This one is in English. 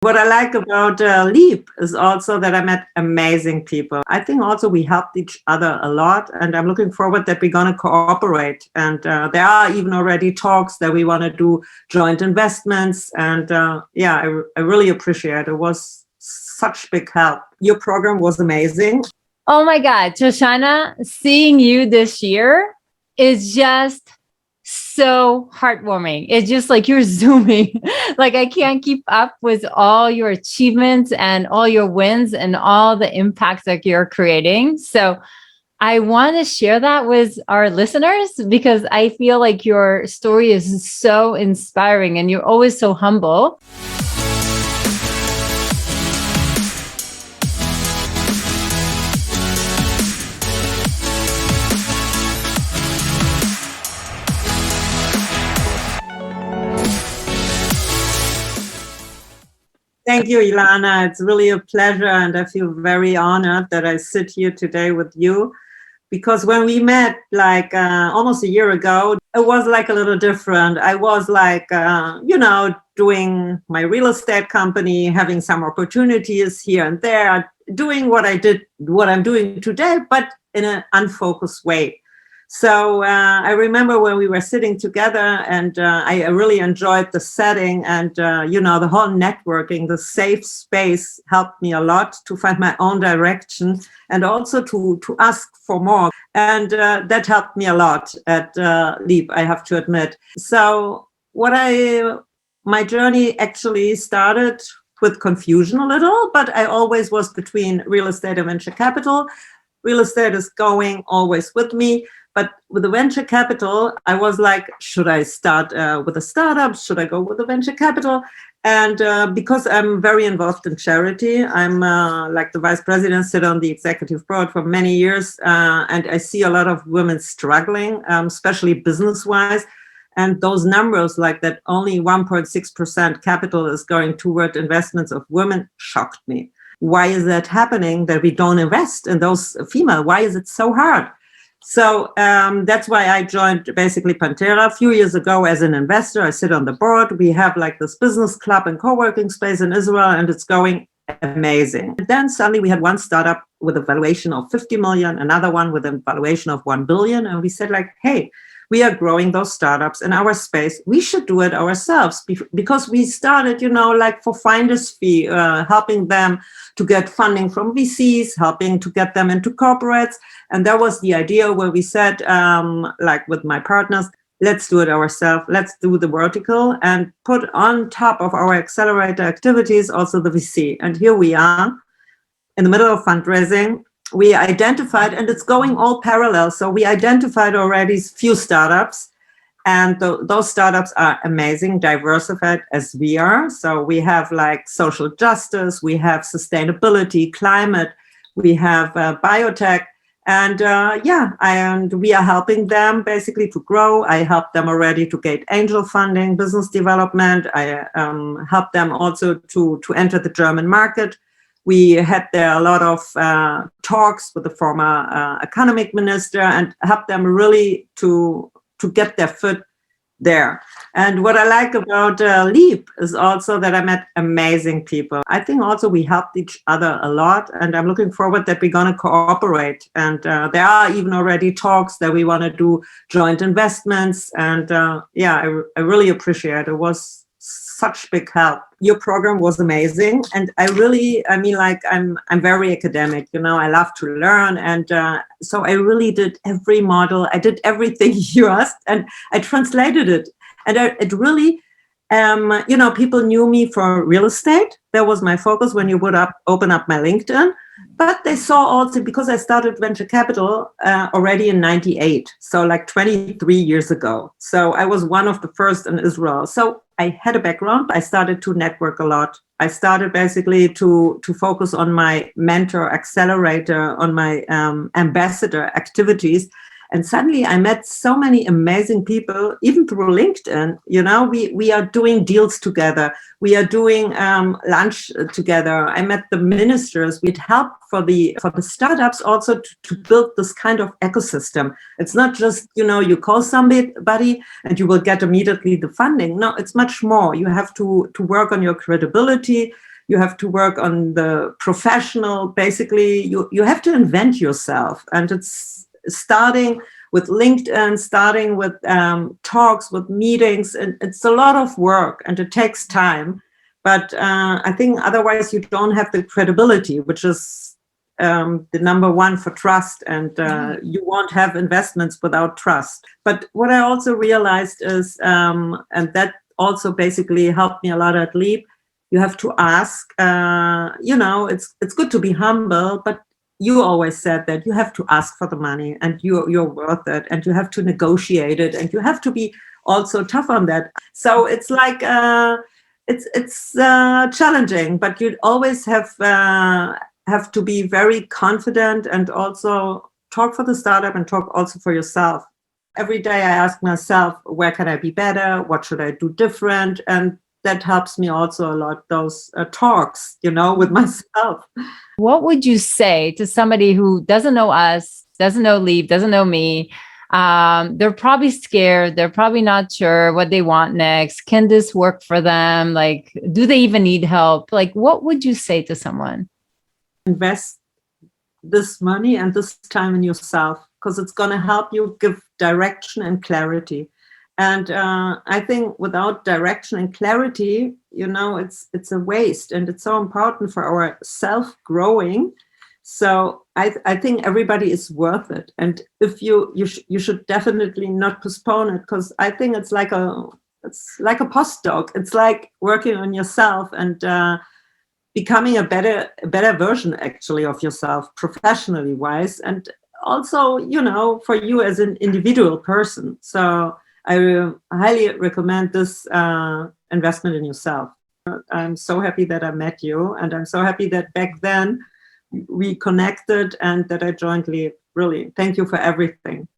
What I like about Leap is also that I met amazing people. I think also we helped each other a lot, and I'm looking forward that we're going to cooperate. And there are even already talks that we want to do joint investments. And I really appreciate it. It was such big help. Your program was amazing. Oh my God, Shoshana, seeing you this year is just so heartwarming. It's just like you're zooming. Like I can't keep up with all your achievements and all your wins and all the impacts that you're creating. So I want to share that with our listeners because I feel like your story is so inspiring and you're always so humble. Thank you, Ilana. It's really a pleasure, and I feel very honored that I sit here today with you. Because when we met, like almost a year ago, it was like a little different. I was like, doing my real estate company, having some opportunities here and there, doing what I'm doing today, but in an unfocused way. So I remember when we were sitting together, and I really enjoyed the setting, and the whole networking, the safe space helped me a lot to find my own direction and also to ask for more. And that helped me a lot at Leap, I have to admit. So my journey actually started with confusion a little, but I always was between real estate and venture capital. Real estate is going always with me. But with the venture capital, I was like, should I start with a startup? Should I go with the venture capital? And because I'm very involved in charity, I'm like the vice president, sit on the executive board for many years. And I see a lot of women struggling, especially business-wise. And those numbers, like that only 1.6% capital is going toward investments of women, shocked me. Why is that happening, that we don't invest in those female? Why is it so hard? So that's why I joined basically Pantera a few years ago as an investor. I sit on the board. We have like this business club and co-working space in Israel, and it's going amazing. And then suddenly we had one startup with a valuation of 50 million, another one with a valuation of 1 billion. And we said like, hey, we are growing those startups in our space. We should do it ourselves because we started, like for finder's fee, helping them to get funding from VCs, helping to get them into corporates. And that was the idea where we said, like with my partners, let's do it ourselves. Let's do the vertical and put on top of our accelerator activities also the VC. And here we are in the middle of fundraising. We identified, and it's going all parallel. So we identified already few startups, and those startups are amazing, diversified as we are. So we have like social justice, we have sustainability, climate, we have biotech, and and we are helping them basically to grow. I help them already to get angel funding, business development. I help them also to enter the German market. We had there a lot of talks with the former economic minister and helped them really to get their foot there. And what I like about Leap is also that I met amazing people. I think also we helped each other a lot, and I'm looking forward that we're going to cooperate. And there are even already talks that we want to do joint investments. And I really appreciate it. It was such big help. Your program was amazing, and I'm very academic. I love to learn, and so I really did every model. I did everything you asked, and I translated it. And it really, people knew me for real estate. That was my focus when you would open up my LinkedIn. But they saw also, because I started venture capital already in 98, so like 23 years ago. So I was one of the first in Israel. So I had a background. I started to network a lot. I started basically to focus on my mentor accelerator, on my ambassador activities. And suddenly I met so many amazing people, even through LinkedIn. We are doing deals together. We are doing lunch together. I met the ministers. We'd help for the startups also to build this kind of ecosystem. It's not just, you call somebody and you will get immediately the funding. No, it's much more. You have to work on your credibility. You have to work on the professional. Basically, you have to invent yourself. And it's starting with LinkedIn, starting with talks, with meetings. And it's a lot of work and it takes time. But I think otherwise you don't have the credibility, which is the number one for trust. And you won't have investments without trust. But what I also realized is, and that also basically helped me a lot at Leap, you have to ask, it's good to be humble, but you always said that you have to ask for the money and you're worth it and you have to negotiate it and you have to be also tough on that. So it's like, it's challenging, but you always have to be very confident and also talk for the startup and talk also for yourself. Every day I ask myself, where can I be better? What should I do different? And that helps me also a lot, those talks, with myself. What would you say to somebody who doesn't know us, doesn't know Leap, doesn't know me? They're probably scared. They're probably not sure what they want next. Can this work for them? Like, do they even need help? Like, what would you say to someone? Invest this money and this time in yourself, because it's going to help you give direction and clarity. And I think without direction and clarity, it's a waste, and it's so important for our self-growing. So I think everybody is worth it. And if you should definitely not postpone it, because I think it's like a postdoc. It's like working on yourself and becoming a better version actually of yourself, professionally wise, and also for you as an individual person. So I highly recommend this investment in yourself. I'm so happy that I met you, and I'm so happy that back then we connected and that I jointly really thank you for everything.